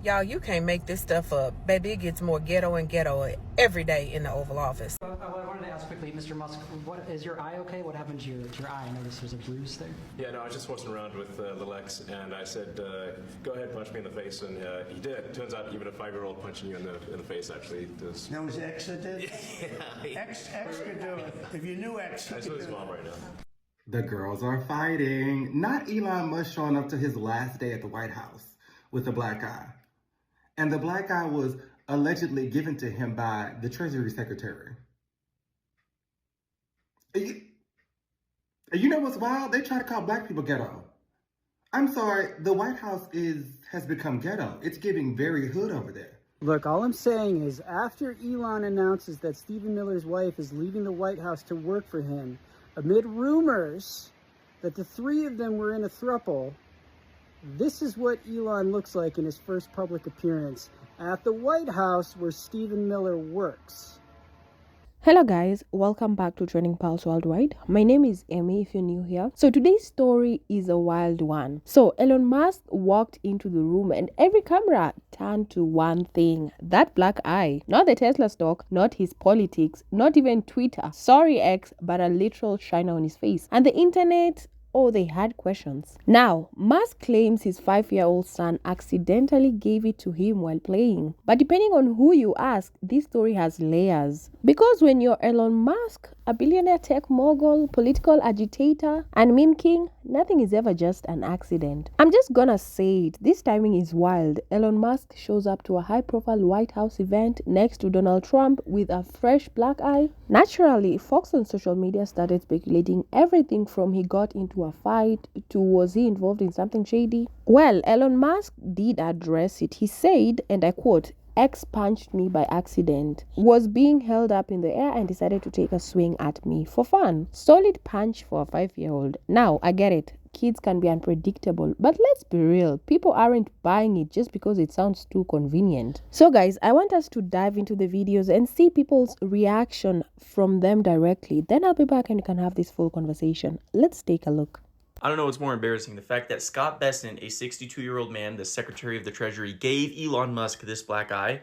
Y'all, you can't make this stuff up. Baby, it gets more ghetto and ghetto every day in the Oval Office. I wanted to ask quickly, Mr. Musk, is your eye okay? What happened to your eye? I noticed there's a bruise there. Yeah, no, I was just messing around with little X, and I said, go ahead, punch me in the face, and he did. It turns out even a 5-year-old punching you in the face actually does. That was X that did? Yeah. X could do it. If you knew X, I saw his mom right now. The girls are fighting. Not Elon Musk showing up to his last day at the White House with a black eye. And the black eye was allegedly given to him by the Treasury Secretary. You know what's wild? They try to call black people ghetto. I'm sorry, the White House has become ghetto. It's giving very hood over there. Look, all I'm saying is after Elon announces that Stephen Miller's wife is leaving the White House to work for him, amid rumors that the three of them were in a throuple, this is what Elon looks like in his first public appearance at the White House where Stephen Miller works. Hello guys, welcome back to Trending Pulse Worldwide. My name is Amy if you're new here. So today's story is a wild one. So Elon Musk walked into the room and every camera turned to one thing, that black eye. Not the Tesla stock, not his politics, not even Twitter. Sorry X, but a literal shiner on his face. And the internet, oh, they had questions. Now, Musk claims his 5-year-old son accidentally gave it to him while playing. But depending on who you ask, this story has layers. Because when you're Elon Musk, a billionaire tech mogul, political agitator, and meme king, nothing is ever just an accident. I'm just gonna say it, this timing is wild. Elon Musk shows up to a high-profile White House event next to Donald Trump with a fresh black eye. Naturally, folks on social media started speculating everything from he got into a fight to was he involved in something shady. Well, Elon Musk did address it. He said, and I quote, X punched me by accident, was being held up in the air and decided to take a swing at me for fun. Solid punch for a 5-year-old. Now, I get it. Kids can be unpredictable, but let's be real. People aren't buying it just because it sounds too convenient. So guys, I want us to dive into the videos and see people's reaction from them directly. Then I'll be back and we can have this full conversation. Let's take a look. I don't know what's more embarrassing, the fact that Scott Bessent, a 62-year-old man, the Secretary of the Treasury, gave Elon Musk this black eye,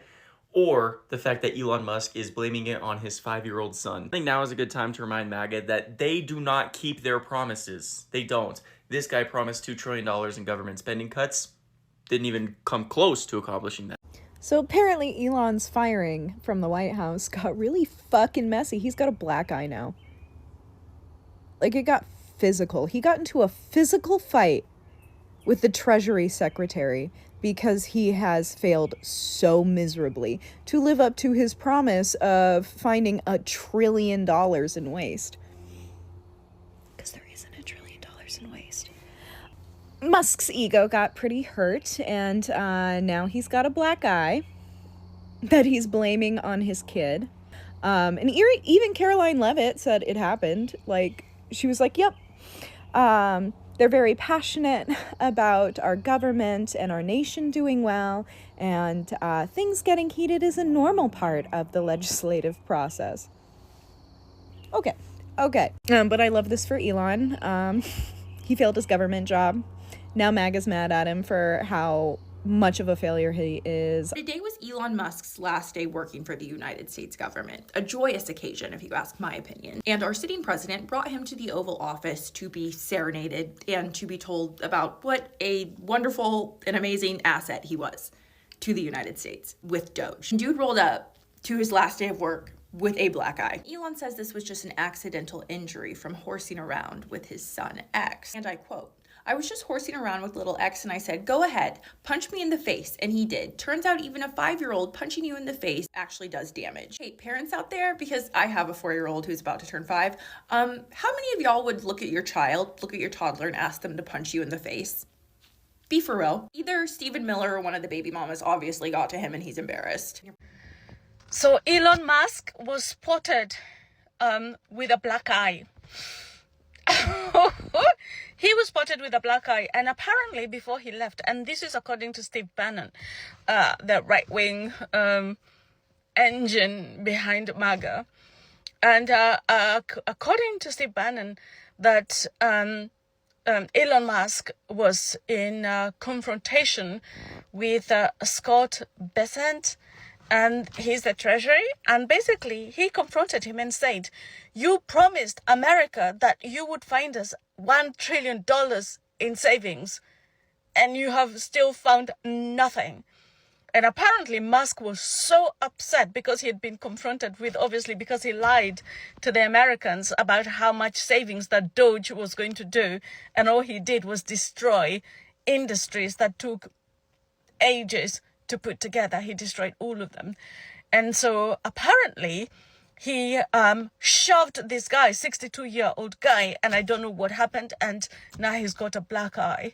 or the fact that Elon Musk is blaming it on his 5-year-old son. I think now is a good time to remind MAGA that they do not keep their promises. They don't. This guy promised $2 trillion in government spending cuts, didn't even come close to accomplishing that. So apparently Elon's firing from the White House got really fucking messy. He's got a black eye now. Like, it got physical. He got into a physical fight with the Treasury Secretary because he has failed so miserably to live up to his promise of finding $1 trillion in waste. Because there isn't $1 trillion in waste. Musk's ego got pretty hurt, and now he's got a black eye that he's blaming on his kid. And even Caroline Leavitt said it happened. Like, she was like, yep. They're very passionate about our government and our nation doing well, and things getting heated is a normal part of the legislative process. Okay. But I love this for Elon. He failed his government job. Now MAGA's mad at him for how much of a failure he is. Today was Elon Musk's last day working for the United States government. A joyous occasion, if you ask my opinion. And our sitting president brought him to the Oval Office to be serenaded and to be told about what a wonderful and amazing asset he was to the United States with Doge. Dude rolled up to his last day of work with a black eye. Elon says this was just an accidental injury from horsing around with his son X. And I quote, I was just horsing around with little X and I said, go ahead, punch me in the face. And he did. Turns out even a 5-year-old punching you in the face actually does damage. Hey, parents out there, because I have a 4-year-old who's about to turn 5. How many of y'all would look at your child, look at your toddler and ask them to punch you in the face? Be for real. Either Stephen Miller or one of the baby mamas obviously got to him and he's embarrassed. So Elon Musk was spotted with a black eye. He was spotted with a black eye, and apparently before he left, and this is according to Steve Bannon, the right-wing engine behind MAGA, and according to Steve Bannon, that Elon Musk was in confrontation with Scott Bessent, and he's the treasury, and basically he confronted him and said, you promised America that you would find us $1 trillion in savings, and you have still found nothing. And apparently Musk was so upset because he had been confronted with, obviously because he lied to the Americans about how much savings that Doge was going to do, and all he did was destroy industries that took ages to put together. He destroyed all of them. And so apparently he shoved this guy, 62-year-old guy, and I don't know what happened, and now he's got a black eye.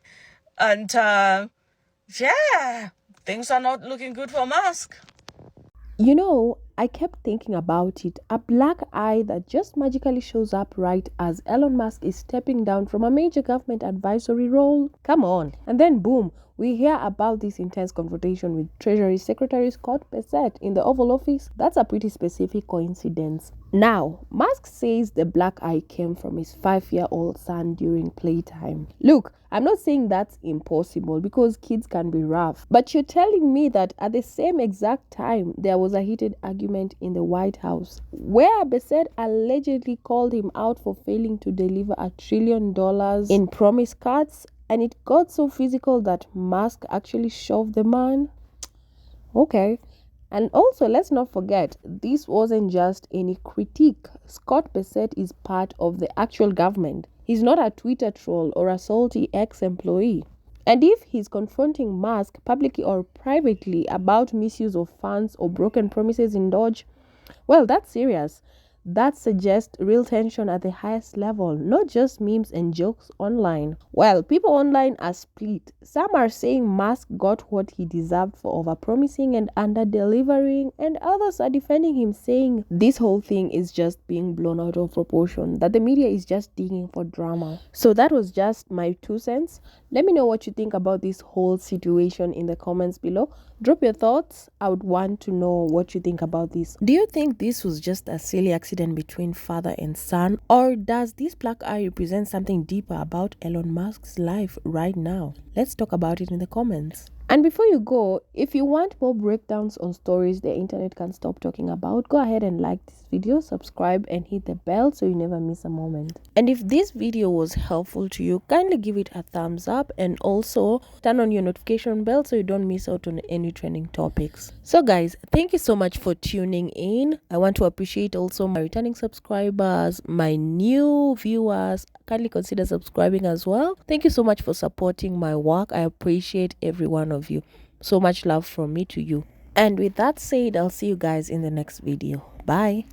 And yeah, things are not looking good for Musk. You know, I kept thinking about it. A black eye that just magically shows up right as Elon Musk is stepping down from a major government advisory role. Come on. And then boom, we hear about this intense confrontation with Treasury Secretary Scott Bessent in the Oval Office. That's a pretty specific coincidence. Now, Musk says the black eye came from his 5-year-old son during playtime. Look, I'm not saying that's impossible because kids can be rough. But you're telling me that at the same exact time, there was a heated argument in the White House where Bessent allegedly called him out for failing to deliver $1 trillion in promise cuts, and it got so physical that Musk actually shoved the man? Okay. And also, let's not forget, this wasn't just any critique. Scott Bessent is part of the actual government. He's not a Twitter troll or a salty ex-employee. And if he's confronting Musk publicly or privately about misuse of funds or broken promises in Doge, well, that's serious. That suggests real tension at the highest level, not just memes and jokes online. Well, people online are split. Some are saying Musk got what he deserved for overpromising and under-delivering, and others are defending him, saying this whole thing is just being blown out of proportion, that the media is just digging for drama. So that was just my 2 cents. Let me know what you think about this whole situation in the comments below. Drop your thoughts. I would want to know what you think about this. Do you think this was just a silly accident between father and son, or does this black eye represent something deeper about Elon Musk's life right now? Let's talk about it in the comments. And before you go, if you want more breakdowns on stories the internet can't stop talking about, go ahead and like this video, subscribe, and hit the bell so you never miss a moment. And if this video was helpful to you, kindly give it a thumbs up and also turn on your notification bell so you don't miss out on any trending topics. So guys, thank you so much for tuning in. I want to appreciate also my returning subscribers, my new viewers. Kindly consider subscribing as well. Thank you so much for supporting my work. I appreciate every one of you. So much love from me to you. And with that said, I'll see you guys in the next video. Bye.